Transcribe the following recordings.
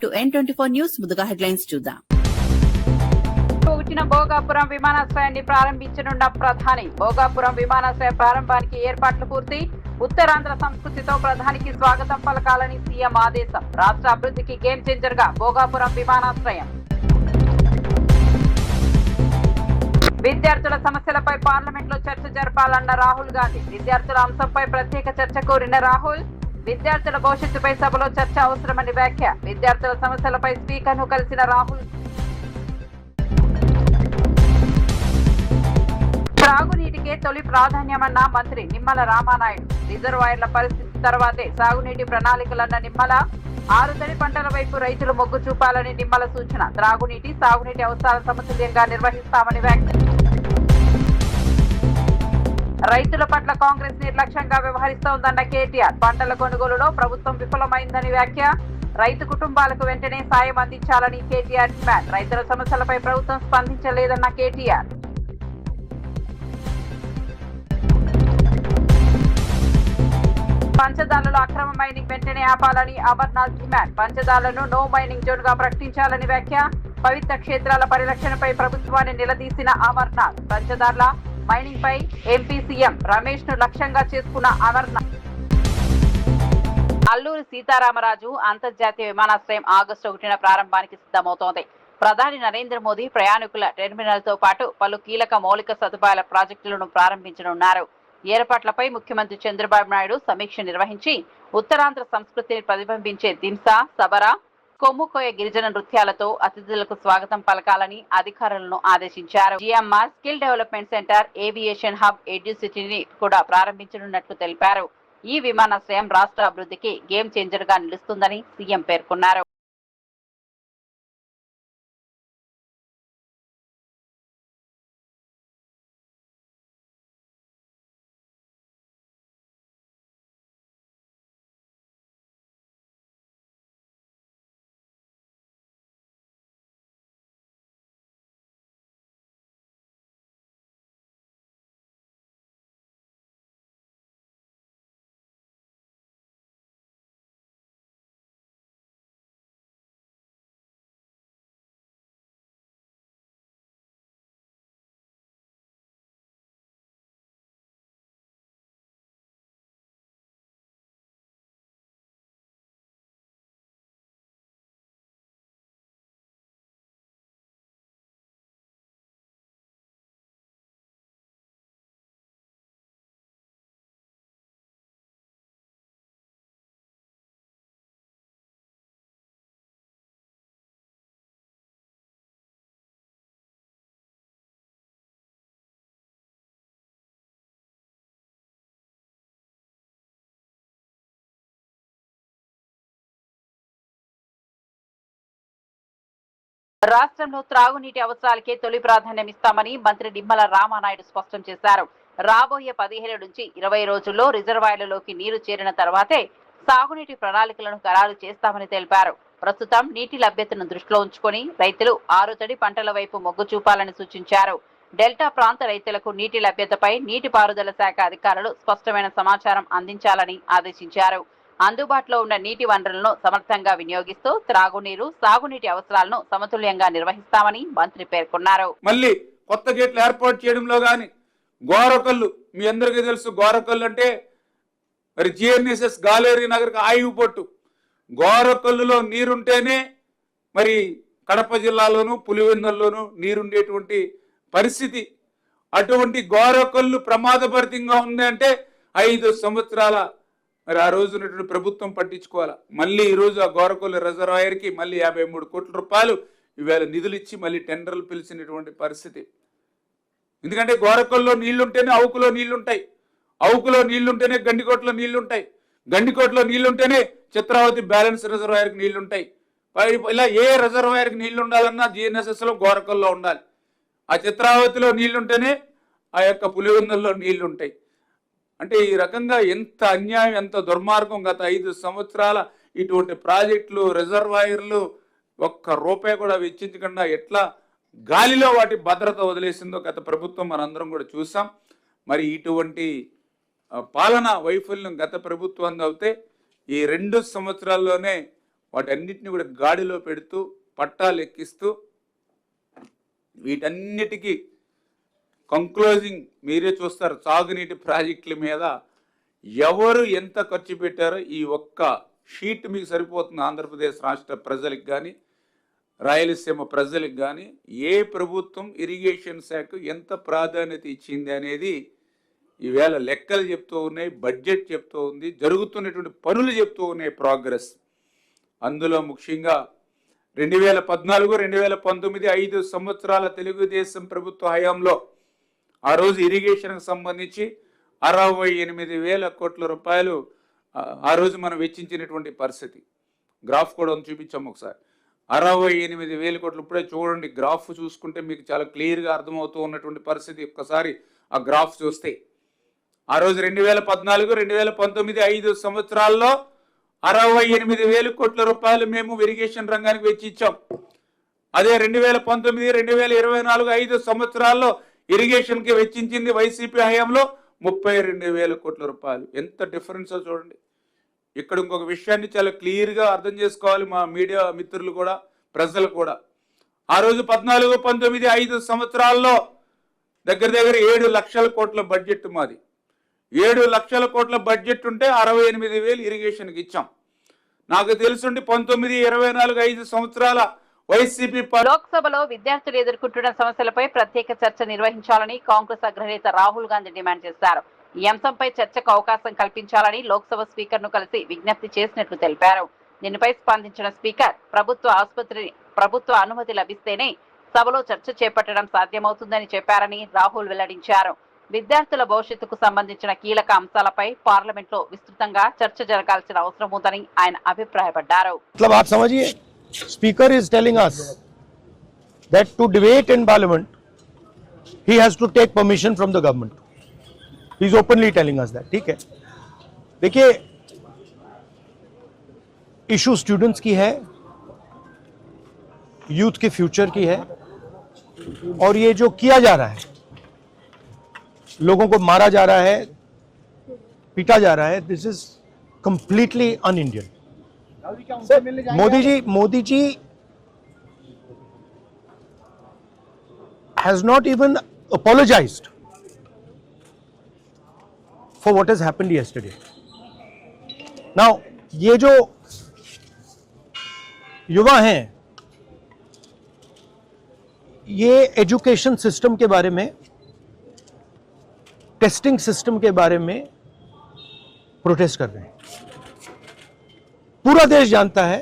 To N24 news. ముందుగా headlines చూద్దాం. భోగాపురం విమానాశ్రయాన్ని ప్రారంభించనున్న ప్రధాని. భోగాపురం విమానాశ్రయ ప్రారంభానికి ఏర్పాట్లు పూర్తి. ఉత్తరాంధ్ర సంస్కృతితో ప్రధానికి స్వాగతం పలకాలని సీఎం ఆదేశం. రాష్ట్ర అభివృద్ధికి గేమ్ చేంజర్ గా భోగాపురం విమానాశ్రయం. విద్యార్థుల సమస్యలపై పార్లమెంట్ లో చర్చ జరపాలన్న రాహుల్ గాంధీ. విద్యార్థుల అంశంపై ప్రత్యేక చర్చ కోరిన రాహుల్. విద్యార్థుల భవిష్యత్తుపై సభలో చర్చ అవసరమని వ్యాఖ్య. విద్యార్థుల సమస్యలపై స్పీకర్ ను కలిసిన రాహుల్. త్రాగునీటికే తొలి ప్రాధాన్యమన్న మంత్రి నిమ్మల రామానాయుడు. రిజర్వాయర్ల పరిస్థితి తర్వాతే సాగునీటి ప్రణాళికలన్న నిమ్మల. ఆరుతడి పంటల వైపు రైతులు మొగ్గు చూపాలని నిమ్మల సూచన. త్రాగునీటి సాగునీటి అవసరాల సమతుల్యంగా నిర్వహిస్తామని వ్యాఖ్య. రైతుల పట్ల కాంగ్రెస్ నిర్లక్ష్యంగా వ్యవహరిస్తోందన్న కేటీఆర్. పంటల కొనుగోలులో ప్రభుత్వం విఫలమైందని వ్యాఖ్య. రైతు కుటుంబాలకు వెంటనే సాయం అందించాలని కేటీఆర్ డిమాండ్. రైతుల సమస్యలపై ప్రభుత్వం స్పందించలేదన్న కేటీఆర్. పంచదార్లలో అక్రమ మైనింగ్ వెంటనే ఆపాలని అమర్నాథ్ డిమాండ్. పంచదార్లను నో మైనింగ్ జోన్ గా ప్రకటించాలని వ్యాఖ్య. పవిత్ర క్షేత్రాల పరిరక్షణపై ప్రభుత్వాన్ని నిలదీసిన అమర్నాథ్. పంచదార్ల మైనింగ్ పై ఎంపీ సీఎం రమేష్ ను లక్ష్యంగా చేసుకున్న అమర్నాథ్. అల్లూరి సీతారామరాజు అంతర్జాతీయ విమానాశ్రయం ఆగస్టు 1న ప్రారంభానికి సిద్ధమవుతోంది. ప్రధాని నరేంద్ర మోదీ ప్రయాణికుల టెర్మినల్ తో పాటు పలు కీలక మౌలిక సదుపాయాల ప్రాజెక్టులను ప్రారంభించనున్నారు. ఏర్పాట్లపై ముఖ్యమంత్రి చంద్రబాబు నాయుడు సమీక్ష నిర్వహించి ఉత్తరాంధ్ర సంస్కృతిని ప్రతిబింబించే దింసా, సబరా, కొమ్ముకోయ గిరిజన నృత్యాలతో అతిథులకు స్వాగతం పలకాలని అధికారులను ఆదేశించారు. GMR skill development centre, aviation hub, ఎడ్యుసిటీని కూడా ప్రారంభించనున్నట్లు తెలిపారు. ఈ విమానాశ్రయం రాష్ట్ర అభివృద్ధికి గేమ్ చేంజర్ గా నిలుస్తుందని సీఎం పేర్కొన్నారు. రాష్ట్రంలో త్రాగునీటి అవసరాలకే తొలి ప్రాధాన్యం ఇస్తామని మంత్రి నిమ్మల రామానాయుడు స్పష్టం చేశారు. రాబోయే 15 నుంచి 20 రోజుల్లో రిజర్వాయర్లలోకి నీరు చేరిన తర్వాతే సాగునీటి ప్రణాళికలను ఖరారు చేస్తామని తెలిపారు. ప్రస్తుతం నీటి లభ్యతను దృష్టిలో ఉంచుకొని రైతులు ఆరుతడి పంటల వైపు మొగ్గు చూపాలని సూచించారు. డెల్టా ప్రాంత రైతులకు నీటి లభ్యతపై నీటిపారుదల శాఖ అధికారులు స్పష్టమైన సమాచారం అందించాలని ఆదేశించారు. అందుబాటులో ఉన్న నీటి వనరులను సమర్థంగా వినియోగిస్తూ త్రాగునీరు, సాగునీటి అవసరాలను సమతుల్యంగా నిర్వహిస్తామని మంత్రి పేర్కొన్నారు. మళ్ళీ కొత్త గేట్లు ఏర్పాటు చేయడంలో గాని గోరకల్లు, మీ అందరికీ తెలుసు గోరకల్లు అంటే మరి జిఎన్ఎస్ఎస్ గాలేరీ నగర్కి ఆయువు పొట్టు. గోరకల్లులో నీరుంటేనే మరి కడప జిల్లాలోను పులివెందుల్లోనూ నీరుండేటువంటి పరిస్థితి. అటువంటి గోరకల్లు ప్రమాదభరితంగా ఉంది అంటే 5 సంవత్సరాల మరి ఆ రోజు ఉన్నటువంటి ప్రభుత్వం పట్టించుకోవాలా. మళ్ళీ ఈరోజు ఆ గోరకొల్లు రిజర్వాయర్కి మళ్ళీ 53 కోట్ల రూపాయలు ఈవేళ నిధులు ఇచ్చి మళ్ళీ టెండర్లు పిలిచినటువంటి పరిస్థితి. ఎందుకంటే గోరకొల్లో నీళ్లుంటేనే అవుకులో నీళ్లుంటాయి, అవుకులో నీళ్లుంటేనే గండికోటలో నీళ్లుంటాయి, గండికోటలో నీళ్లుంటేనే చిత్రావతి బ్యాలెన్స్ రిజర్వాయర్కి నీళ్లుంటాయి. ఇలా ఏ రిజర్వాయర్కి నీళ్లు ఉండాలన్నా జిఎన్ఎస్ఎస్లో గోరకొల్లో ఉండాలి. ఆ చిత్రావతిలో నీళ్లుంటేనే ఆ యొక్క పులివెందుల్లో నీళ్లుంటాయి. అంటే ఈ రకంగా ఎంత అన్యాయం, ఎంత దుర్మార్గం. గత 5 సంవత్సరాల ఇటువంటి ప్రాజెక్టులు, రిజర్వాయర్లు ఒక్క రూపాయి కూడా వెచ్చించకుండా ఎట్లా గాలిలో వాటి భద్రత వదిలేసిందో గత ప్రభుత్వం మనందరం కూడా చూసాం. మరి ఇటువంటి పాలన వైఫల్యం గత ప్రభుత్వం అవుతే ఈ 2 సంవత్సరాల్లోనే వాటన్నిటిని కూడా గాడిలో పెడుతూ పట్టాలు ఎక్కిస్తూ వీటన్నిటికీ కంక్లూజింగ్ మీరే చూస్తారు. సాగునీటి ప్రాజెక్టుల మీద ఎవరు ఎంత ఖర్చు పెట్టారో ఈ ఒక్క షీట్ మీకు సరిపోతుంది. ఆంధ్రప్రదేశ్ రాష్ట్ర ప్రజలకు కానీ రాయలసీమ ప్రజలకు కానీ ఏ ప్రభుత్వం ఇరిగేషన్ శాఖ ఎంత ప్రాధాన్యత ఇచ్చింది అనేది ఈవేళ లెక్కలు చెప్తూ ఉన్నాయి, బడ్జెట్ చెప్తూ ఉంది, జరుగుతున్నటువంటి పనులు చెప్తూ ఉన్నాయి, ప్రోగ్రెస్. అందులో ముఖ్యంగా 2014-2019 5 సంవత్సరాల తెలుగుదేశం ప్రభుత్వ హయాంలో ఆ రోజు ఇరిగేషన్కి సంబంధించి 68,000 కోట్ల రూపాయలు ఆ రోజు మనం వెచ్చించినటువంటి పరిస్థితి. గ్రాఫ్ కూడా చూపించాము ఒకసారి. 68,000 కోట్లు. ఇప్పుడే చూడండి, గ్రాఫ్ చూసుకుంటే మీకు చాలా క్లియర్గా అర్థమవుతూ ఉన్నటువంటి పరిస్థితి. ఒక్కసారి ఆ గ్రాఫ్ చూస్తే ఆ రోజు 2014-2019 5 సంవత్సరాల్లో 68,000 కోట్ల రూపాయలు మేము ఇరిగేషన్ రంగానికి వెచ్చించాం. అదే 2019-2024 5 సంవత్సరాల్లో ఇరిగేషన్కి వెచ్చించింది వైసీపీ హయాంలో 32,000 కోట్ల రూపాయలు. ఎంత డిఫరెన్సో చూడండి. ఇక్కడ ఇంకొక విషయాన్ని చాలా క్లియర్గా అర్థం చేసుకోవాలి మా మీడియా మిత్రులు కూడా, ప్రజలు కూడా. ఆ రోజు 14-19 5 సంవత్సరాల్లో దగ్గర 7 లక్షల కోట్ల బడ్జెట్ మాది. 7 లక్షల కోట్ల బడ్జెట్ ఉంటే 68,000 ఇరిగేషన్కి ఇచ్చాం. నాకు తెలుసుండి 19-24 5 సంవత్సరాల వైసీపీ. లోక్సభలో విద్యార్థులు ఎదుర్కొంటున్న సమస్యలపై ప్రత్యేక చర్చ నిర్వహించాలని కాంగ్రెస్ అగ్రనేత రాహుల్ గాంధీ డిమాండ్ చేశారు. ఈ అంశంపై చర్చకు అవకాశం కల్పించాలని లోక్సభ స్పీకర్ ను కలిసి విజ్ఞప్తి చేసినట్లు తెలిపారు. దీనిపై స్పందించిన స్పీకర్ ప్రభుత్వ అనుమతి లభిస్తేనే సభలో చర్చ చేపట్టడం సాధ్యమవుతుందని చెప్పారని రాహుల్ వెల్లడించారు. విద్యార్థుల భవిష్యత్తుకు సంబంధించిన కీలక అంశాలపై పార్లమెంట్లో విస్తృతంగా చర్చ జరగాల్సిన అవసరం ఉందని ఆయన అభిప్రాయపడ్డారు. Speaker is telling us that to debate in Parliament, he has to take permission from the government. He is openly telling us that. ठीक है. देखिए, इशू स्टूडेंट्स की है, यूथ के फ्यूचर की है, और ये जो किया जा रहा है, लोगों को मारा जा रहा है, पीटा जा रहा है, this is completely un-Indian. Modi ji has not even apologized for what has happened yesterday. Now, ये जो युवा हैं, ये एजुकेशन सिस्टम के बारे में, टेस्टिंग सिस्टम के बारे में प्रोटेस्ट कर रहे हैं. पूरा देश जानता है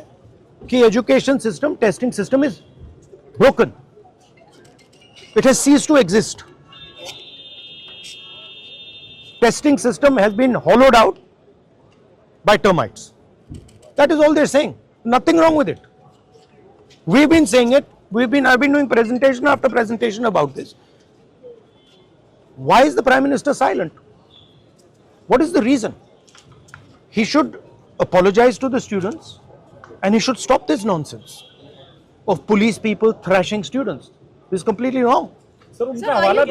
कि education system, testing system is broken. It has ceased to exist. Testing system has been hollowed out by termites. That is all they're saying. Nothing wrong with it. We've been saying it. I've been doing presentation after presentation about this. Why is the Prime Minister silent? What is the reason? He should apologize to the students and he should stop this nonsense of police people thrashing students. This is completely wrong. Sir, उनका हवाला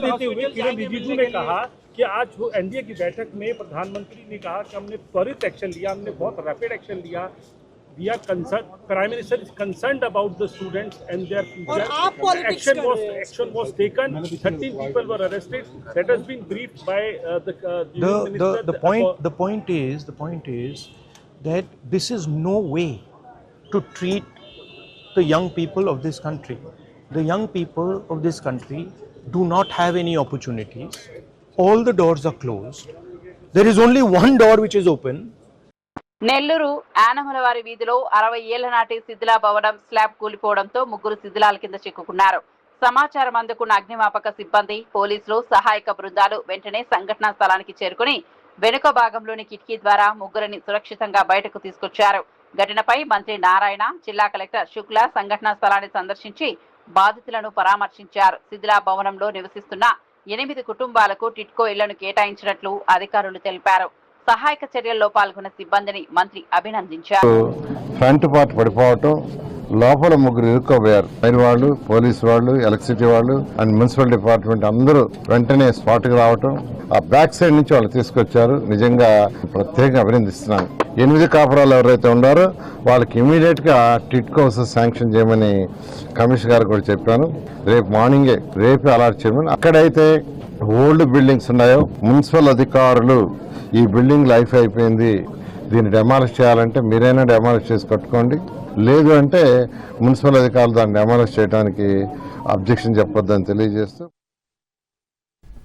देते हुए किरण रिजिजू ने कहा कि आज वो NDA की बैठक में प्रधानमंत्री ने कहा कि हमने त्वरित एक्शन लिया, हमने बहुत रैपिड एक्शन लिया. We are concerned. Prime Minister is concerned about the students and their future. Action was taken. 13 people were arrested. That has been briefed by the minister. The point is that this is no way to treat the young people of this country. The young people of this country do not have any opportunities. All the doors are closed. There is only one door which is open. Nellore ఆనమలవారి వీధిలో 60 ఏళ్ల నాటి శిథిలా భవనం slab కూలిపోవడంతో 3 శిథిలాల కింద చిక్కుకున్నారు. సమాచారం అందుకున్న అగ్నిమాపక సిబ్బంది, పోలీసులు, సహాయక బృందాలు వెంటనే సంఘటనా స్థలానికి చేరుకుని వెనుక భాగంలోని కిటికీ ద్వారా 3 సురక్షితంగా బయటకు తీసుకొచ్చారు. ఘటనపై మంత్రి నారాయణ, జిల్లా కలెక్టర్ శుక్లా సంఘటనా స్థలాన్ని సందర్శించి బాధితులను పరామర్శించారు. శిథిలా భవనంలో నివసిస్తున్న 8 కుటుంబాలకు టిట్కో ఇళ్లను కేటాయించినట్లు అధికారులు తెలిపారు. సహాయక చర్యల్లో పాల్గొన్న సిబ్బందిని మంత్రి అభినందించారు. ఫ్రంట్ పార్ట్ పడిపోవటం, లోపల ముగ్గురు ఇరుక్కోబోయారు. ఫైర్ వాళ్ళు, పోలీసు వాళ్ళు, ఎలక్ట్రిసిటీ వాళ్ళు అండ్ మున్సిపల్ డిపార్ట్మెంట్ అందరూ వెంటనే స్పాట్ కి రావటం, ఆ బ్యాక్ సైడ్ నుంచి వాళ్ళు తీసుకొచ్చారు. నిజంగా ప్రత్యేకంగా అభినందిస్తున్నాను. 8 కాపురాలు ఎవరైతే ఉన్నారో వాళ్ళకి ఇమీడియట్ గా టిట్కో హౌసెస్ శాంక్షన్ చేయమని కమిషనర్ గారు కూడా చెప్పాను. రేపు మార్నింగే రేపే అలాట్ చేయమని. అక్కడైతే ఓల్డ్ బిల్డింగ్స్ ఉన్నాయో మున్సిపల్ అధికారులు ఈ బిల్డింగ్ లైఫ్ అయిపోయింది, దీన్ని డెమాలిష్ చేయాలంటే మీరైనా డెమాలిష్ చేసి కట్టుకోండి, లేదు అంటే మున్సిపల్ అధికారులు దాన్ని డెమాలిష్ చేయడానికి అబ్జెక్షన్ చెప్పొద్దని తెలియజేస్తూ,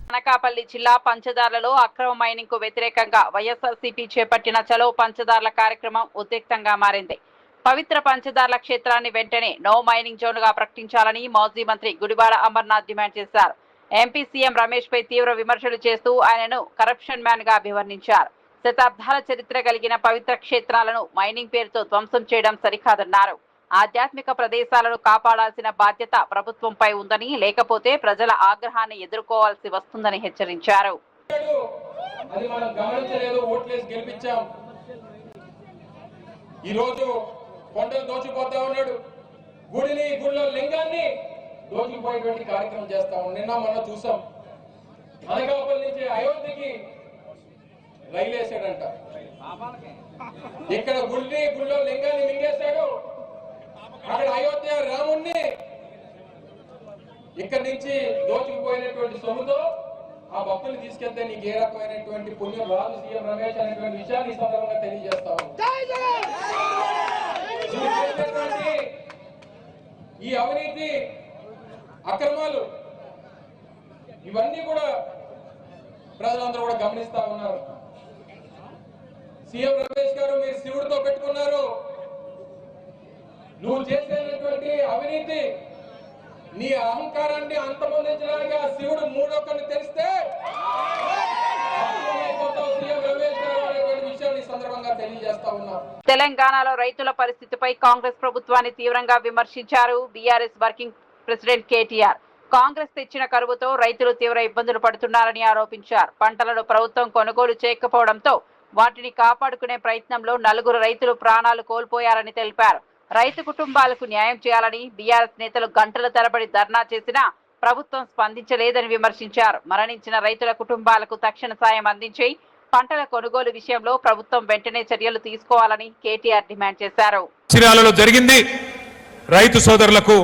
అనకాపల్లి జిల్లా పంచదార్లలో అక్రమ మైనింగ్ కు వ్యతిరేకంగా వైఎస్ఆర్సీపీ చేపట్టిన చలో పంచదార్ల కార్యక్రమం ఉద్రిక్తంగా మారింది. పవిత్ర పంచదార్ల క్షేత్రాన్ని వెంటనే నో మైనింగ్ జోన్ గా ప్రకటించాలని మాజీ మంత్రి గుడివాడ అమర్నాథ్ డిమాండ్ చేశారు. ఎంపీ సీఎం రమేష్ పై తీవ్ర విమర్శలు చేస్తూ ఆయనను కరప్షన్ మ్యాన్ గా అభివర్ణించారు. శతాబ్దాల చరిత్ర కలిగిన పవిత్ర క్షేత్రాలను మైనింగ్ పేరుతో ధ్వంసం చేయడం సరికాదన్నారు. ఆధ్యాత్మిక ప్రదేశాలను కాపాడాల్సిన బాధ్యత ప్రభుత్వంపై ఉందని, లేకపోతే ప్రజల ఆగ్రహాన్ని ఎదుర్కోవాల్సి వస్తుందని హెచ్చరించారు. దోచుకుపోయేటువంటి కార్యక్రమం చేస్తా ఉన్నాం. నిన్న మొన్న చూసాం, అనకాపల్లి నుంచి అయోధ్యకి రైలు వేసాడంట. ఇక్కడ గుళ్ళో లింగాన్ని మింగేశాడు. అక్కడ అయోధ్య రాముణ్ణి ఇక్కడి నుంచి దోచుకుపోయినటువంటి సొమ్ముతో ఆ భక్తులు తీసుకెళ్తే నీకు ఏ రకమైనటువంటి పుణ్యం రాదు సీఎం రమేష్ అనేటువంటి విషయాన్ని ఈ సందర్భంగా తెలియజేస్తాం. ఈ అవినీతి అక్రమాలు ఇవన్నీ కూడా ప్రజలందరూ కూడా గమనిస్తా ఉన్నారు. సీఎం రమేష్ గారు, మీరు శివుడితో పెట్టుకున్నారు. నువ్వు చేసేటువంటి అవినీతి నీ అహంకారాన్ని అంతమొందించడానికి ఆ శివుడు మూడొక్కడిని తెలిస్తే సీఎం రమేష్ గారు అనేటువంటి విషయాన్ని ఈ సందర్భంగా తెలియజేస్తా ఉన్నారు. తెలంగాణలో రైతుల పరిస్థితిపై కాంగ్రెస్ ప్రభుత్వాన్ని తీవ్రంగా విమర్శించారు BRS working president KTR. Congress తెచ్చిన కరువుతో రైతులు తీవ్ర ఇబ్బందులు పడుతున్నారని ఆరోపించారు. పంటలను ప్రభుత్వం కొనుగోలు చేయకపోవడంతో వాటిని కాపాడుకునే ప్రయత్నంలో 4 రైతులు ప్రాణాలు కోల్పోయారని తెలిపారు. రైతు కుటుంబాలకు న్యాయం చేయాలని బీఆర్ఎస్ నేతలు గంటల తరబడి ధర్నా చేసినా ప్రభుత్వం స్పందించలేదని విమర్శించారు. మరణించిన రైతుల కుటుంబాలకు తక్షణ సాయం అందించి పంటల కొనుగోలు విషయంలో ప్రభుత్వం వెంటనే చర్యలు తీసుకోవాలని కేటీఆర్ డిమాండ్ చేశారు. చిరాలలో జరిగింది రైతు సోదరులకు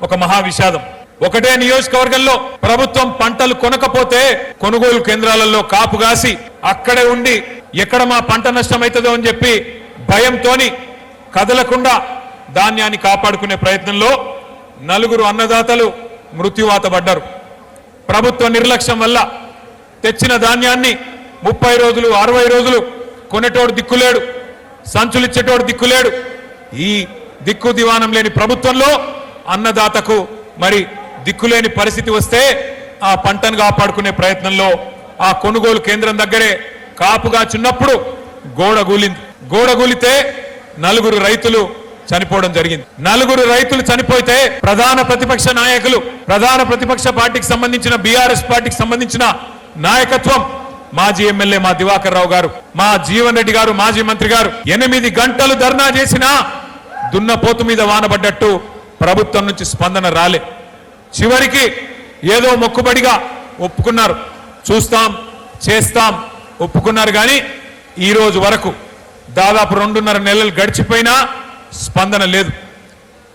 ఒక మహా విషాదం. ఒకటే నియోజకవర్గంలో ప్రభుత్వం పంటలు కొనకపోతే కొనుగోలు కేంద్రాలలో కాపుగాసి అక్కడే ఉండి ఎక్కడ మా పంట నష్టమవుతుందో అని చెప్పి భయంతోని కదలకుండా ధాన్యాన్ని కాపాడుకునే ప్రయత్నంలో 4 అన్నదాతలు మృత్యువాత పడ్డారు. ప్రభుత్వ నిర్లక్ష్యం వల్ల తెచ్చిన ధాన్యాన్ని 30 రోజులు 60 రోజులు కొనేటోడు దిక్కులేడు, సంచులిచ్చేటోడు దిక్కులేడు. ఈ దిక్కు దివానం లేని ప్రభుత్వంలో అన్నదాతకు మరి దిక్కులేని పరిస్థితి వస్తే ఆ పంటను కాపాడుకునే ప్రయత్నంలో ఆ కొనుగోలు కేంద్రం దగ్గరే కాపుగా చిన్నప్పుడు గోడ కూలితే 4 రైతులు చనిపోవడం జరిగింది. 4 రైతులు చనిపోతే ప్రధాన ప్రతిపక్ష నాయకులు, ప్రధాన ప్రతిపక్ష పార్టీకి సంబంధించిన బీఆర్ఎస్ పార్టీకి సంబంధించిన నాయకత్వం, మాజీ ఎమ్మెల్యే మా దివాకర్ రావు గారు, మా జీవన్ రెడ్డి గారు, మాజీ మంత్రి గారు 8 గంటలు ధర్నా చేసినా దున్నపోతు మీద వానబడ్డట్టు ప్రభుత్వం నుంచి స్పందన రాలే. చివరికి ఏదో మొక్కుబడిగా ఒప్పుకున్నారు, చూస్తాం చేస్తాం ఒప్పుకున్నారు. కానీ ఈ రోజు వరకు దాదాపు 2.5 నెలలు గడిచిపోయినా స్పందన లేదు.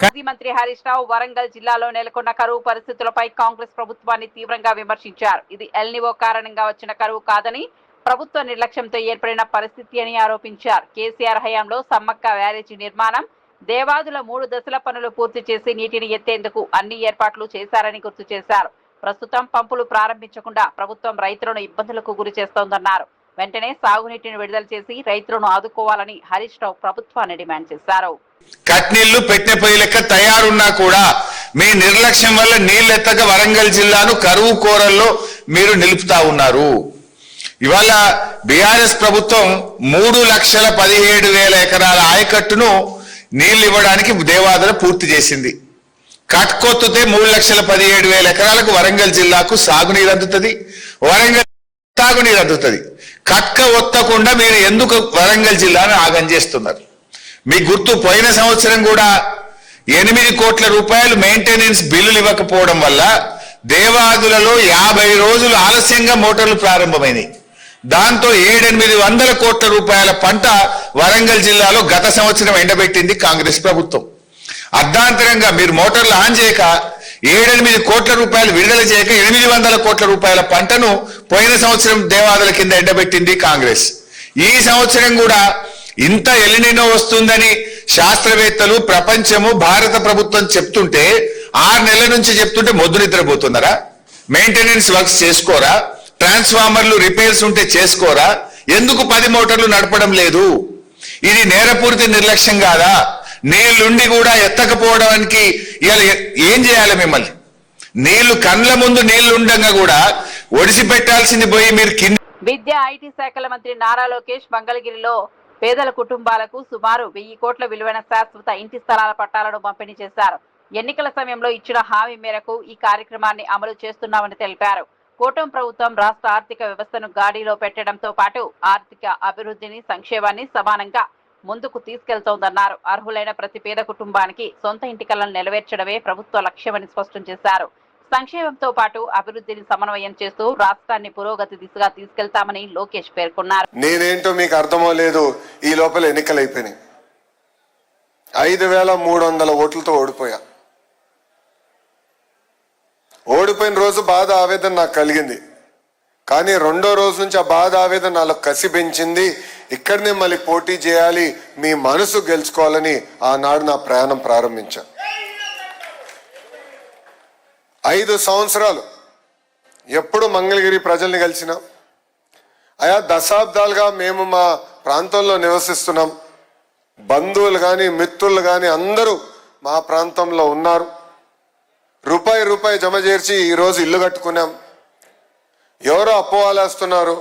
మాజీ మంత్రి హరీష్ రావు వరంగల్ జిల్లాలో నెలకొన్న కరువు పరిస్థితులపై కాంగ్రెస్ ప్రభుత్వాన్ని తీవ్రంగా విమర్శించారు. ఇది ఎల్నివో కారణంగా వచ్చిన కరువు కాదని ప్రభుత్వ నిర్లక్ష్యంతో ఏర్పడిన పరిస్థితి అని ఆరోపించారు. కేసీఆర్ హయాంలో సమ్మక్క బ్యారేజీ నిర్మాణం, దేవాదుల 3 దశల పనులు పూర్తి చేసి నీటిని ఎత్తేందుకు అన్ని ఏర్పాట్లు చేశారని గుర్తు చేశారు. ప్రస్తుతం పంపులు ప్రారంభించకుండా ప్రభుత్వం రైతులను ఇబ్బందులకు గురి చేస్తోందన్నారు. వెంటనే సాగునీటిని విడుదల చేసి రైతులను ఆదుకోవాలని హరీష్ రావు ప్రభుత్వాన్ని డిమాండ్ చేశారు. కట్నీళ్లు పెట్టే పొయ్యి లెక్క తయారున్నా కూడా మీ నిర్లక్ష్యం వల్ల నీళ్లెత్తక వరంగల్ జిల్లాను కరువు కోరల్లో మీరు నిలుపుతా ఉన్నారు. ఇవాళ బీఆర్ఎస్ ప్రభుత్వం 3,17,000 ఎకరాల ఆయకట్టును నీళ్లు ఇవ్వడానికి దేవాదుల పూర్తి చేసింది. కట్కొత్తుతే 3,17,000 ఎకరాలకు వరంగల్ జిల్లాకు సాగునీరు అందుతుంది, వరంగల్ తాగునీరు అందుతుంది. కట్క ఒత్తకుండా మీరు ఎందుకు వరంగల్ జిల్లాను ఆగం చేస్తున్నారు? మీ గుర్తు పోయిన సంవత్సరం కూడా 8 కోట్ల రూపాయలు మెయింటెనెన్స్ బిల్లులు ఇవ్వకపోవడం వల్ల దేవాదులలో 50 రోజులు ఆలస్యంగా మోటార్లు ప్రారంభమైనాయి. దాంతో 700-800 కోట్ల రూపాయల పంట వరంగల్ జిల్లాలో గత సంవత్సరం ఎండబెట్టింది కాంగ్రెస్ ప్రభుత్వం. అర్ధాంతరంగా మీరు మోటార్లు ఆన్ చేయక 7-8 కోట్ల రూపాయలు విడుదల చేయక 800 కోట్ల రూపాయల పంటను పోయిన సంవత్సరం దేవాదుల కింద ఎండబెట్టింది కాంగ్రెస్. ఈ సంవత్సరం కూడా ఇంత ఎలినినో వస్తుందని శాస్త్రవేత్తలు, ప్రపంచము, భారత ప్రభుత్వం చెప్తుంటే 6 నెలల నుంచి చెప్తుంటే మొద్దు నిద్రపోతున్నారా? మెయింటెనెన్స్ వర్క్స్ చేసుకోరా? ట్రాన్స్ఫార్మర్లు రిపేర్స్ ఉంటే చేసుకోరా? ఎందుకు 10 మోటార్లు నడపడం లేదు? ఇది నేరపూరిత నిర్లక్ష్యం కాదా? నీళ్లుండి కూడా ఎత్తకపోవడానికి ఇవాళ ఏం చేయాలి? మిమ్మల్ని నీళ్లు కండ్ల ముందు నీళ్లు ఉండగా కూడా ఒడిసి పెట్టాల్సింది పోయి మీరు కింద. విద్య, ఐటీ శాఖల మంత్రి నారా లోకేష్ మంగళగిరిలో పేదల కుటుంబాలకు సుమారు 1000 కోట్ల విలువైన శాశ్వత ఇంటి స్థలాల పట్టాలను పంపిణీ చేశారు. ఎన్నికల సమయంలో ఇచ్చిన హామీ మేరకు ఈ కార్యక్రమాన్ని అమలు చేస్తున్నామని తెలిపారు. కూటమి ప్రభుత్వం రాష్ట్ర ఆర్థిక వ్యవస్థను గాడిలో పెట్టడంతో పాటు ఆర్థిక అభివృద్ధిని, సంక్షేమాన్ని సమానంగా ముందుకు తీసుకెళ్తోందన్నారు. అర్హులైన ప్రతి పేద కుటుంబానికి సొంత ఇంటి కలను నెరవేర్చడమే ప్రభుత్వ లక్ష్యమని స్పష్టం చేశారు. సంక్షేమంతో పాటు అభివృద్ధిని సమన్వయం చేస్తూ రాష్ట్రాన్ని పురోగతి దిశగా తీసుకెళ్తామని లోకేష్ పేర్కొన్నారు. నేనేంటో మీకు అర్థమో లేదు, ఈ లోపల ఎన్నికలు అయిపోయినాయి. 5300 ఓట్లతో ఓడిపోయా. ఓడిపోయిన రోజు బాధ, ఆవేదన నాకు కలిగింది. కానీ రెండో రోజు నుంచి ఆ బాధ, ఆవేదన నాలో కసి పెంచింది. ఇక్కడనే మళ్ళీ పోటీ చేయాలి, మీ మనసు గెలుచుకోవాలని ఆనాడు నా ప్రయాణం ప్రారంభించా. 5 సంవత్సరాలు ఎప్పుడు మంగళగిరి ప్రజల్ని కలిసినా, ఆయా దశాబ్దాలుగా మేము మా ప్రాంతంలో నివసిస్తున్నాం. బంధువులు కానీ, మిత్రులు కానీ అందరూ మా ప్రాంతంలో ఉన్నారు. రూపాయి జమ చేర్చి ఈరోజు ఇల్లు కట్టుకున్నాం. ఎవరో అపోవాలేస్తున్నారు,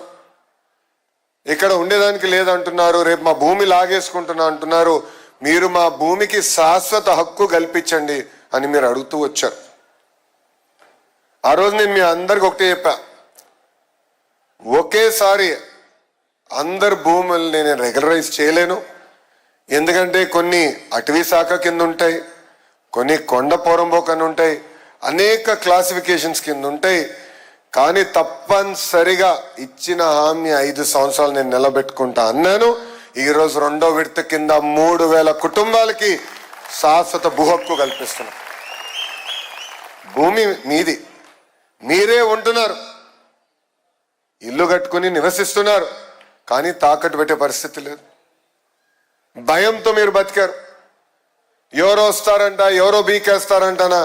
ఇక్కడ ఉండేదానికి లేదంటున్నారు, రేపు మా భూమి లాగేసుకుంటున్నా అంటున్నారు. మీరు మా భూమికి శాశ్వత హక్కు కల్పించండి అని మీరు అడుగుతూ వచ్చారు. ఆ రోజు నేను మీ అందరికి ఒకటే చెప్పా, ఒకేసారి అందరు భూముల్ని నేను రెగ్యులరైజ్ చేయలేను. ఎందుకంటే కొన్ని అటవీ శాఖ కింద ఉంటాయి, కొన్ని కొండ పోరంబోకని ఉంటాయి, అనేక క్లాసిఫికేషన్స్ కింద ఉంటాయి. కానీ తప్పనిసరిగా ఇచ్చిన హామీ 5 సంవత్సరాలు నేను నిలబెట్టుకుంటా అన్నాను. ఈరోజు రెండో విడత కింద 3000 కుటుంబాలకి శాశ్వత భూ హక్కు కల్పిస్తున్నా. భూమి మీది, మీరే ఉంటున్నారు, ఇల్లు కట్టుకుని నివసిస్తున్నారు, కానీ తాకట్టు పెట్టే పరిస్థితి లేదు. భయంతో మీరు బతికారు. ఎవరో వస్తారంట, ఎవరో బీకేస్తారంటనా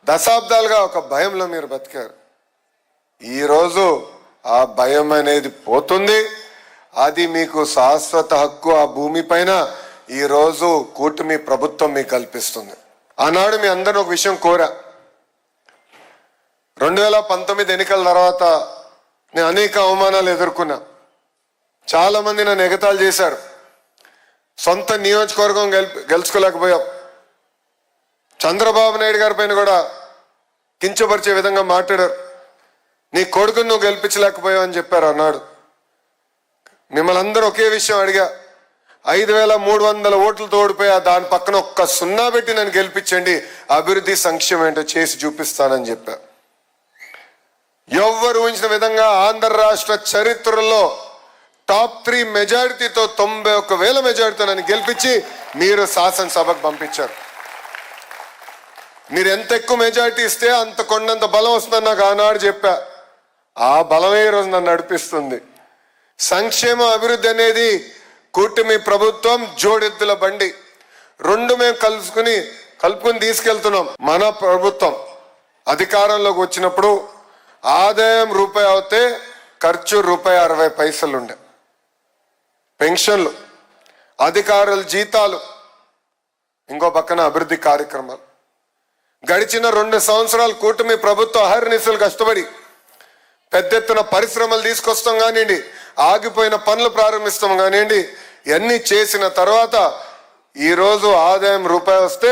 దశాబ్దాలుగా ఒక భయంలో మీరు బతికారు. ఈరోజు ఆ భయం అనేది పోతుంది. అది మీకు శాశ్వత హక్కు ఆ భూమి పైన ఈరోజు కూటమి ప్రభుత్వం మీకు కల్పిస్తుంది. ఆనాడు మీ అందరూ ఒక విషయం కోరా. 2019 ఎన్నికల తర్వాత నేను అనేక అవమానాలు ఎదుర్కొన్నా. చాలా మంది నన్ను ఎగతాళి చేశారు. సొంత నియోజకవర్గం గెలుచుకోలేకపోయాం. చంద్రబాబు నాయుడు గారి పైన కూడా కించపరిచే విధంగా మాట్లాడారు. నీ కొడుకును నువ్వు గెలిపించలేకపోయావు అని చెప్పారు అన్నాడు. మిమ్మల్ని అందరూ ఒకే విషయం అడిగా, 5300 ఓట్లతో ఓడిపోయా, దాని పక్కన ఒక్క 0 పెట్టి నన్ను గెలిపించండి, అభివృద్ధి సంక్షేమం ఏంటో చేసి చూపిస్తానని చెప్పా. ఎవ్వరు ఊహించిన విధంగా ఆంధ్ర రాష్ట్ర చరిత్రలో టాప్ 3 మెజారిటీతో 91,000 మెజారిటీతో నన్ను గెలిపించి మీరు శాసనసభకు పంపించారు. మీరు ఎంత ఎక్కువ మెజారిటీ ఇస్తే అంత కొండంత బలం వస్తుందని నాకు ఆనాడు చెప్పా. ఆ బలమే ఈరోజు నన్ను నడిపిస్తుంది. సంక్షేమ అభివృద్ధి అనేది కూటమి ప్రభుత్వం జోడెద్దుల బండి. రెండు మేము కలుపుకుని తీసుకెళ్తున్నాం. మన ప్రభుత్వం అధికారంలోకి వచ్చినప్పుడు ఆదాయం రూపాయి అవుతే ఖర్చు ₹60 ఉండే. పెన్షన్లు, అధికారుల జీతాలు, ఇంకో పక్కన అభివృద్ధి కార్యక్రమాలు. గడిచిన 2 సంవత్సరాలు కూటమి ప్రభుత్వం అహర్నిశలు కష్టపడి పెద్ద ఎత్తున పరిశ్రమలు తీసుకొస్తాం కానివ్వండి, ఆగిపోయిన పనులు ప్రారంభిస్తాం కానివ్వండి, ఇవన్నీ చేసిన తర్వాత ఈరోజు ఆదాయం రూపాయి వస్తే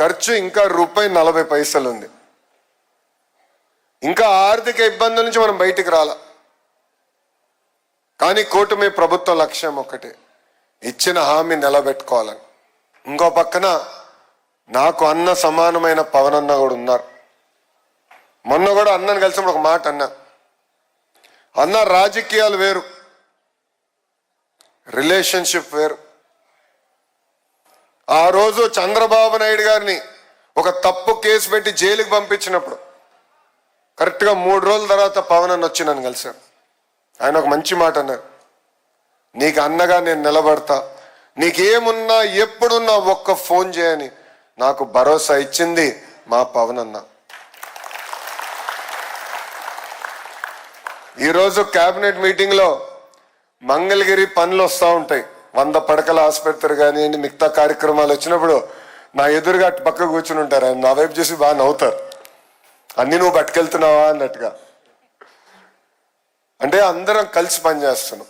ఖర్చు ఇంకా ₹40 ఉంది. ఇంకా ఆర్థిక ఇబ్బందుల నుంచి మనం బయటికి రాలా. కానీ కూటమి ప్రభుత్వం లక్ష్యం ఒకటే, ఇచ్చిన హామీ నిలబెట్టుకోవాలని. ఇంకో పక్కన నాకు అన్న సమానమైన పవన్ అన్న కూడా ఉన్నారు. మొన్న కూడా అన్నను కలిసినప్పుడు ఒక మాట అన్న రాజకీయాలు వేరు, రిలేషన్షిప్ వేరు. ఆ రోజు చంద్రబాబు నాయుడు గారిని ఒక తప్పు కేసు పెట్టి జైలుకి పంపించినప్పుడు కరెక్ట్గా 3 రోజుల తర్వాత పవన్ అన్న వచ్చి నన్ను కలిశారు. ఆయన ఒక మంచి మాట అన్నారు, నీకు అన్నగా నేను నిలబడతా, నీకేమున్నా ఎప్పుడున్నా ఒక్క ఫోన్ చేయని నాకు భరోసా ఇచ్చింది మా పవన్ అన్న. ఈరోజు కేబినెట్ మీటింగ్లో మంగళగిరి పనులు వస్తూ ఉంటాయి, 100 పడకల ఆసుపత్రి కానివ్వండి, మిగతా కార్యక్రమాలు వచ్చినప్పుడు నా ఎదురుగా పక్క కూర్చుని ఉంటారు. ఆయన నా వైపు చూసి బాగా నవ్వుతారు, అన్ని నువ్వు పట్టుకెళ్తున్నావా అన్నట్టుగా. అంటే అందరం కలిసి పనిచేస్తున్నాం,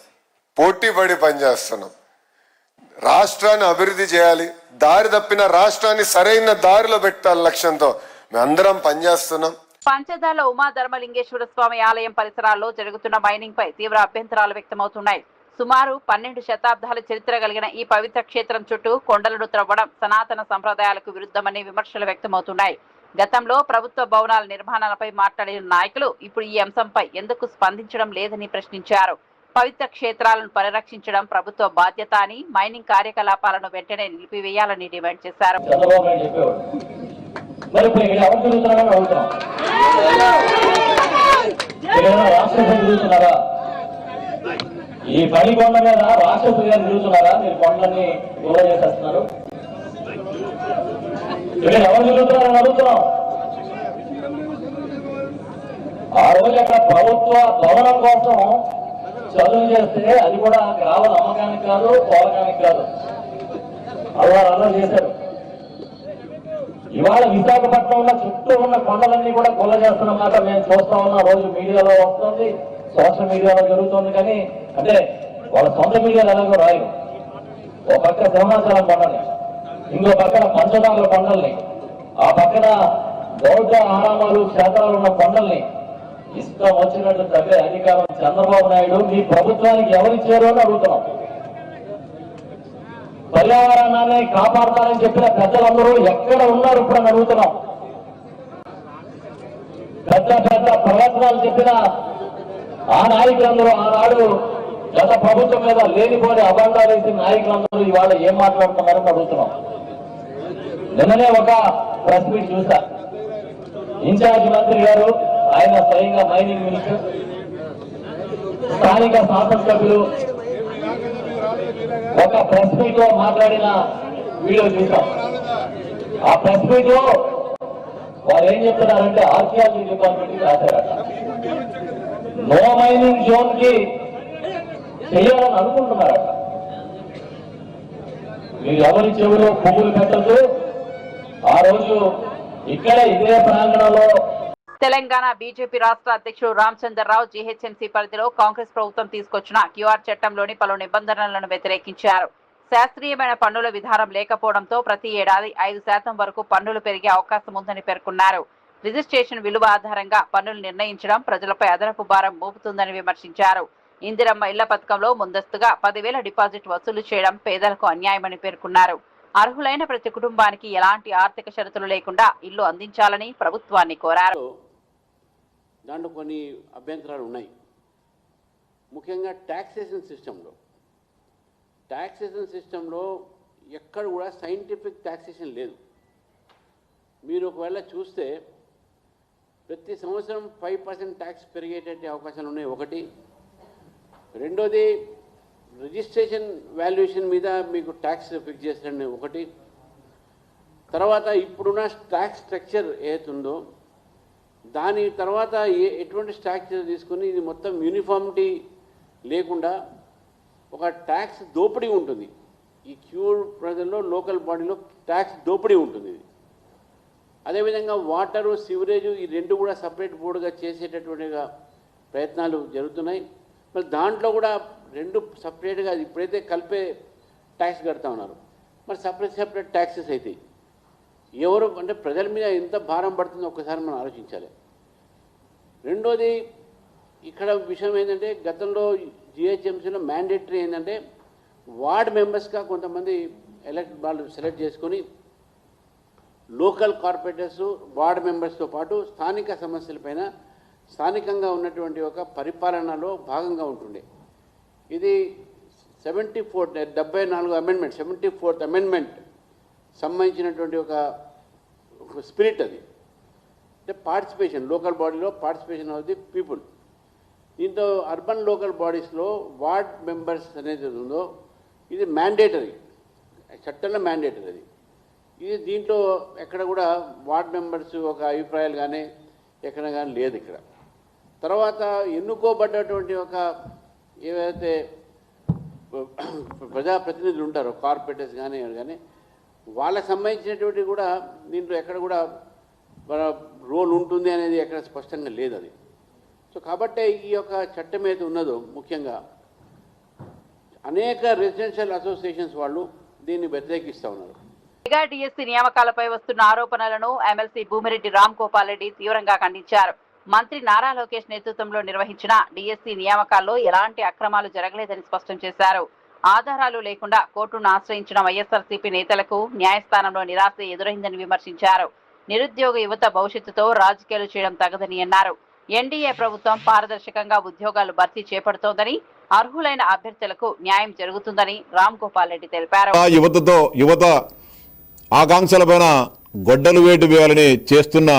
పోటీ పడి పనిచేస్తున్నాం. రాష్ట్రాన్ని అభివృద్ధి చేయాలి, దారి తప్పిన రాష్ట్రాన్ని సరైన దారిలో పెట్టాలి లక్ష్యంతో మేమందరం పనిచేస్తున్నాం. పంచదాల ఉమా ధర్మలింగేశ్వర స్వామి ఆలయం పరిసరాల్లో జరుగుతున్న మైనింగ్ పై తీవ్ర అభ్యంతరాలు వ్యక్తమవుతున్నాయి. సుమారు 12 శతాబ్దాల చరిత్ర కలిగిన ఈ పవిత్ర క్షేత్రం చుట్టూ కొండలను త్రవ్వడం సనాతన సంప్రదాయాలకు విరుద్ధమని విమర్శలు వ్యక్తమవుతున్నాయి. గతంలో ప్రభుత్వ భవనాల నిర్మాణాలపై మాట్లాడిన నాయకులు ఇప్పుడు ఈ అంశంపై ఎందుకు స్పందించడం లేదని ప్రశ్నించారు. పవిత్ర క్షేత్రాలను పరిరక్షించడం ప్రభుత్వ బాధ్యత అని, మైనింగ్ కార్యకలాపాలను వెంటనే నిలిపివేయాలని డిమాండ్ చేశారు. ఈ పని కొండ మీద రాష్ట్రపతి గారు తిరుగుతున్నారా? మీరు కొండని గోడ చేసేస్తున్నారు. ఇక్కడ ఎవరు తిరుగుతున్నారని అడుగుతున్నాం. ఆ రోజు అక్కడ ప్రభుత్వ భవనం కోసం చదువు చేస్తే అది కూడా గ్రామ నమ్మకానికి కాదు, పోవడానికి కాదు, అలా చేశారు. ఇవాళ విశాఖపట్నంలో చుట్టూ ఉన్న కొండలన్నీ కూడా కొల్ల చేస్తున్నమాట మేము చూస్తా ఉన్నాం. రోజు మీడియాలో వస్తుంది, సోషల్ మీడియాలో జరుగుతుంది. కానీ అంటే వాళ్ళ సొంత మీడియాలో ఎలాగో రాయరు. ఒక పక్క సింహాచలం కొండని, ఇంకో పక్కన పంచదారుల కొండల్ని, ఆ పక్కన బౌద్ధ ఆరామాలు క్షేత్రాలు ఉన్న కొండల్ని ఇష్టం వచ్చినట్టు తగ్గే అధికారం చంద్రబాబు నాయుడు మీ ప్రభుత్వానికి ఎవరిచ్చారు అని అడుగుతున్నాం. పర్యావరణాన్ని కాపాడతారని చెప్పిన పెద్దలందరూ ఎక్కడ ఉన్నారు ఇప్పుడు అని అడుగుతున్నాం. పెద్ద పెద్ద ప్రవచనాలు చెప్పిన ఆ నాయకులందరూ ఆనాడు గత ప్రభుత్వం మీద లేనిపోని అబండాలు వేసిన నాయకులందరూ ఇవాళ ఏం మాట్లాడుతున్నారని అడుగుతున్నాం. నిన్ననే ఒక ప్రెస్ మీట్ చూసా. ఇన్ఛార్జి మంత్రి గారు, ఆయన స్వయంగా మైనింగ్ మినిస్టర్, స్థానిక శాసనసభ్యులు ఒక ప్రెస్ మీట్ లో మాట్లాడిన వీడియో చూసాం. ఆ ప్రెస్ మీట్ లో వారు ఏం చెప్తున్నారంటే ఆర్కియాలజీ డిపార్ట్మెంట్ కి రాశారట, నో మైనింగ్ జోన్ కి చేయాలని అనుకుంటున్నారట. మీరు ఎవరి చెవులు పువ్వులు పెట్టద్దు. ఆ రోజు ఇక్కడ ఇదే ప్రాంగణంలో తెలంగాణ బీజేపీ రాష్ట్ర అధ్యక్షుడు రామచంద్రరావు జీహెచ్ఎంసీ పరిధిలో కాంగ్రెస్ ప్రభుత్వం తీసుకొచ్చిన క్యూఆర్ చట్టంలోని పలు నిబంధనలను వ్యతిరేకించారు. శాస్త్రీయమైన పన్నుల విధానం లేకపోవడంతో ప్రతి ఏడాది 5% వరకు పన్నులు పెరిగే అవకాశం ఉందని పేర్కొన్నారు. రిజిస్ట్రేషన్ విలువ ఆధారంగా పన్నులు నిర్ణయించడం ప్రజలపై అదనపు భారం మోపుతుందని విమర్శించారు. ఇందిరమ్మ ఇళ్ల పథకంలో ముందస్తుగా 10,000 డిపాజిట్ వసూలు చేయడం పేదలకు అన్యాయమని పేర్కొన్నారు. అర్హులైన ప్రతి కుటుంబానికి ఎలాంటి ఆర్థిక షరతులు లేకుండా ఇల్లు అందించాలని ప్రభుత్వాన్ని కోరారు. దాంట్లో కొన్ని అభ్యంతరాలు ఉన్నాయి. ముఖ్యంగా ట్యాక్సేషన్ సిస్టంలో ఎక్కడ కూడా సైంటిఫిక్ ట్యాక్సేషన్ లేదు. మీరు ఒకవేళ చూస్తే ప్రతి సంవత్సరం 5% ట్యాక్స్ పెరిగేటట్టు అవకాశాలు ఉన్నాయి. ఒకటి. రెండోది, రిజిస్ట్రేషన్ వాల్యుయేషన్ మీద మీకు ట్యాక్స్ ఫిక్స్ చేస్తారని ఒకటి. తర్వాత ఇప్పుడున్న ట్యాక్స్ స్ట్రక్చర్ ఏదైతుందో దాని తర్వాత ఎటువంటి స్ట్రక్చర్ తీసుకుని ఇది మొత్తం యూనిఫామిటీ లేకుండా ఒక ట్యాక్స్ దోపిడీ ఉంటుంది. ఈ క్యూర్ ప్రజల్లో లోకల్ బాడీలో ట్యాక్స్ దోపిడీ ఉంటుంది. ఇది అదేవిధంగా వాటరు, సివరేజు ఈ రెండు కూడా సపరేట్ బోర్డుగా చేసేటటువంటిగా ప్రయత్నాలు జరుగుతున్నాయి. మరి దాంట్లో కూడా రెండు సపరేట్గా ఇప్పుడైతే కలిపే ట్యాక్స్ కడతా ఉన్నారు. మరి సపరేట్ ట్యాక్సెస్ అవుతాయి. ఎవరు అంటే ప్రజల మీద ఎంత భారం పడుతుందో ఒక్కసారి మనం ఆలోచించాలి. రెండోది, ఇక్కడ విషయం ఏంటంటే గతంలో జిహెచ్ఎంసీలో మ్యాండేటరీ ఏంటంటే వార్డ్ మెంబర్స్గా కొంతమంది వాళ్ళు సెలెక్ట్ చేసుకొని లోకల్ కార్పొరేటర్స్, వార్డ్ మెంబర్స్తో పాటు స్థానిక సమస్యలపైన స్థానికంగా ఉన్నటువంటి ఒక పరిపాలనలో భాగంగా ఉంటుండే. ఇది 74 అమెండ్మెంట్ 74th అమెండ్మెంట్ సంబంధించినటువంటి ఒక స్పిరిట్ అది. అంటే పార్టిసిపేషన్, లోకల్ బాడీలో పార్టిసిపేషన్ ఆఫ్ ది పీపుల్. దీంతో అర్బన్ లోకల్ బాడీస్లో వార్డ్ మెంబర్స్ అనేది ఉందో ఇది మ్యాండేటరీ, చట్టంలో మ్యాండేటరీ అది. ఇది దీంట్లో ఎక్కడ కూడా వార్డ్ మెంబర్స్ ఒక అభిప్రాయాలు కానీ ఎక్కడ కానీ లేదు ఇక్కడ. తర్వాత ఎన్నుకోబడ్డటువంటి ఒక ఏవైతే ప్రజాప్రతినిధులు ఉంటారో కార్పొరేటర్స్ కానీ కానీ వాళ్ళకి సంబంధించినటువంటి కూడా దీంట్లో ఎక్కడ కూడా రోల్ ఉంటుంది అనేది ఎక్కడ స్పష్టంగా లేదు అది. సో కాబట్టి ఈ యొక్క చట్టం ఏదైతే ఉన్నదో ముఖ్యంగా అనేక రెసిడెన్షియల్ అసోసియేషన్స్ వాళ్ళు దీన్ని వ్యతిరేకిస్తూ ఉన్నారు. మెగా డిఎస్సీ నియామకాలపై వస్తున్న ఆరోపణలను ఎమ్మెల్సీ భూమిరెడ్డి రామ్ గోపాల్ రెడ్డి తీవ్రంగా ఖండించారు. మంత్రి నారా లోకేష్ నేతృత్వంలో నిర్వహించిన డిఎస్సీ నియామకాల్లో ఎలాంటి అక్రమాలు జరగలేదని స్పష్టం చేశారు. ఆధారాలు లేకుండా కోర్టును ఆశ్రయించిన వైఎస్ఆర్సీపీ నేతలకు న్యాయస్థానంలో నిరాశ ఎదురైందని విమర్శించారు. నిరుద్యోగ యువత భవిష్యత్తుతో రాజకీయాలు చేయడం తగదని అన్నారు. ఎన్డీఏ ప్రభుత్వం పారదర్శకంగా ఉద్యోగాలు భర్తీ చేపడుతోందని, అర్హులైన అభ్యర్థులకు న్యాయం జరుగుతుందని రామ్ గోపాల్ రెడ్డి తెలిపారు. యువత ఆకాంక్షలపైన గొడ్డలు వేటు వేయాలని చేస్తున్న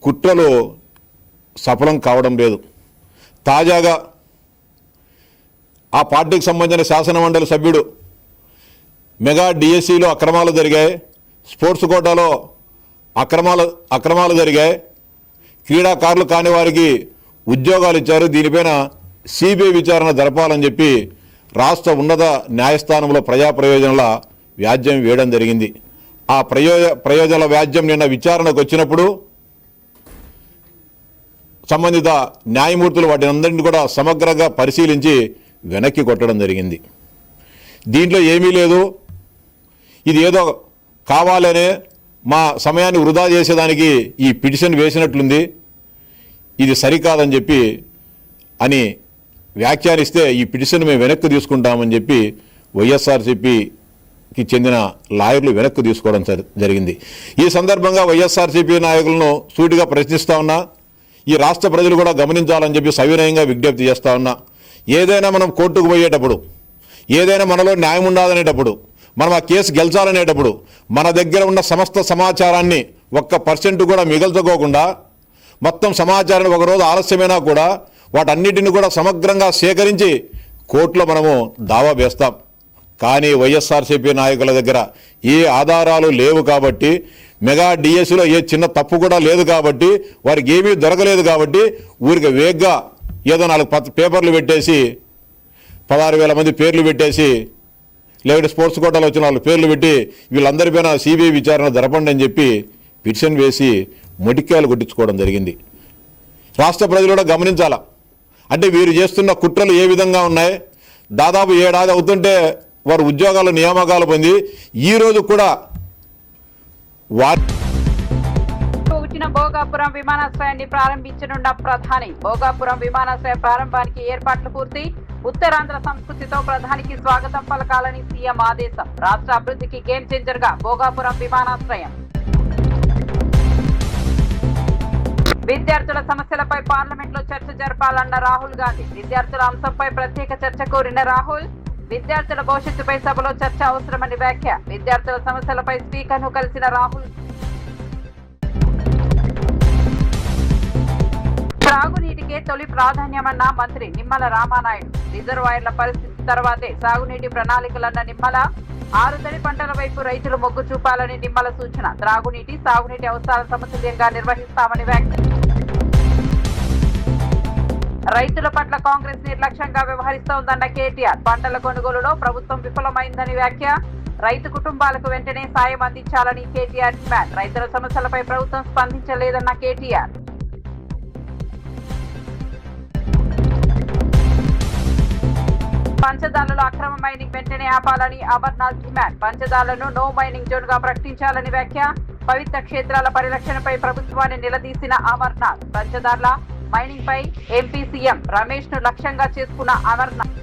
కుట్రలు సఫలం కావడం లేదు. తాజాగా ఆ పార్టీకి సంబంధించిన శాసనమండలి సభ్యుడు మెగా డిఎస్సీలో అక్రమాలు జరిగాయి, స్పోర్ట్స్ కోటాలో అక్రమాలు జరిగాయి, క్రీడాకారులు కాని వారికి ఉద్యోగాలు ఇచ్చారు, దీనిపైన సిబిఐ విచారణ జరపాలని చెప్పి రాష్ట్ర ఉన్నత న్యాయస్థానంలో ప్రజా ప్రయోజనాల వ్యాజ్యం వేయడం జరిగింది. ఆ ప్రయోజనాల వ్యాజ్యం నిన్న విచారణకు వచ్చినప్పుడు సంబంధిత న్యాయమూర్తులు వాటిని అందరినీ కూడా సమగ్రంగా పరిశీలించి వెనక్కి కొట్టడం జరిగింది. దీంట్లో ఏమీ లేదు, ఇది ఏదో కావాలనే మా సమయాన్ని వృధా చేసేదానికి ఈ పిటిషన్ వేసినట్లుంది, ఇది సరికాదని చెప్పి అని వ్యాఖ్యానిస్తే ఈ పిటిషన్ మేము వెనక్కి తీసుకుంటామని చెప్పి వైఎస్ఆర్సీపీకి చెందిన లాయర్లు వెనక్కి తీసుకోవడం జరిగింది. ఈ సందర్భంగా వైఎస్ఆర్సీపీ నాయకులను సూటిగా ప్రశ్నిస్తా ఉన్నా, ఈ రాష్ట్ర ప్రజలు కూడా గమనించాలని చెప్పి సవినయంగా విజ్ఞప్తి చేస్తా ఉన్నా. ఏదైనా మనం కోర్టుకు పోయేటప్పుడు, ఏదైనా మనలో న్యాయం ఉండాలనేటప్పుడు, మనం ఆ కేసు గెలిచాలనేటప్పుడు మన దగ్గర ఉన్న సమస్త సమాచారాన్ని 1% కూడా మిగల్చుకోకుండా మొత్తం సమాచారాన్ని ఒకరోజు ఆలస్యమైనా కూడా వాటన్నిటిని కూడా సమగ్రంగా సేకరించి కోర్టులో మనము దావా వేస్తాం. కానీ వైఎస్ఆర్సీపీ నాయకుల దగ్గర ఏ ఆధారాలు లేవు కాబట్టి, మెగా డిఎస్సీలో ఏ చిన్న తప్పు కూడా లేదు కాబట్టి, వారికి ఏమీ దొరకలేదు కాబట్టి ఊరికి వేగ్గా ఏదో 4 పేపర్లు పెట్టేసి 16,000 మంది పేర్లు పెట్టేసి, లేకపోతే స్పోర్ట్స్ కోటాలో వచ్చిన వాళ్ళు పేర్లు పెట్టి వీళ్ళందరిపైన సిబిఐ విచారణ జరపండి అని చెప్పి పిటిషన్ వేసి మొటిక్కాయలు కొట్టించుకోవడం జరిగింది. రాష్ట్ర ప్రజలు కూడా గమనించాలా. అంటే వీరు చేస్తున్న కుట్రలు ఏ విధంగా ఉన్నాయి. దాదాపు 7 ఏడాది అవుతుంటే వారు ఉద్యోగాల నియామకాలు పొంది ఈరోజు కూడా భోగాపురం విమానాశ్రయాన్ని ప్రారంభించనున్న ప్రధాని. భోగాపురం విమానాశ్రయ ప్రారంభానికి ఏర్పాట్లు పూర్తి. ఉత్తరాంధ్ర సంస్కృతితో ప్రధానికి స్వాగతం పలకాలని సీఎం ఆదేశం. రాష్ట్ర అభివృద్ధికి గేమ్ చేంజర్ గా భోగాపురం విమానాశ్రయం. విద్యార్థుల సమస్యలపై పార్లమెంట్ లో చర్చ జరపాలన్న రాహుల్ గాంధీ. విద్యార్థుల అంశంపై ప్రత్యేక చర్చ కోరిన రాహుల్. విద్యార్థుల భవిష్యత్తుపై సభలో చర్చ అవసరమని వ్యాఖ్య. విద్యార్థుల సమస్యలపై స్పీకర్ ను కలిసిన రాహుల్. త్రాగునీటికే తొలి ప్రాధాన్యమన్న మంత్రి నిమ్మల రామానాయుడు. రిజర్వాయర్ల పరిస్థితి తర్వాతే సాగునీటి ప్రణాళికలన్న నిమ్మల. 6 తడి పంటల వైపు రైతులు మొగ్గు చూపాలని నిమ్మల సూచన. త్రాగునీటి, సాగునీటి అవసరాల సమతుల్యంగా నిర్వహిస్తామని వ్యాఖ్య. రైతుల పట్ల కాంగ్రెస్ నిర్లక్ష్యంగా వ్యవహరిస్తోందన్న కేటీఆర్. పంటల కొనుగోలులో ప్రభుత్వం విఫలమైందని వ్యాఖ్య. రైతు కుటుంబాలకు వెంటనే సాయం అందించాలని కేటీఆర్ డిమాండ్. రైతుల సమస్యలపై ప్రభుత్వం స్పందించలేదన్న కేటీఆర్. పంచదార్లలో అక్రమ మైనింగ్ వెంటనే ఆపాలని అమర్నాథ్ డిమాండ్. పంచదార్లను నో మైనింగ్ జోన్ గా ప్రకటించాలని వ్యాఖ్య. పవిత్ర క్షేత్రాల పరిరక్షణపై ప్రభుత్వాన్ని నిలదీసిన అమర్నాథ్. పంచదార్ల మైనింగ్ పై ఎంపీ సీఎం రమేష్ ను లక్ష్యంగా చేసుకున్న అమర్నాథ్.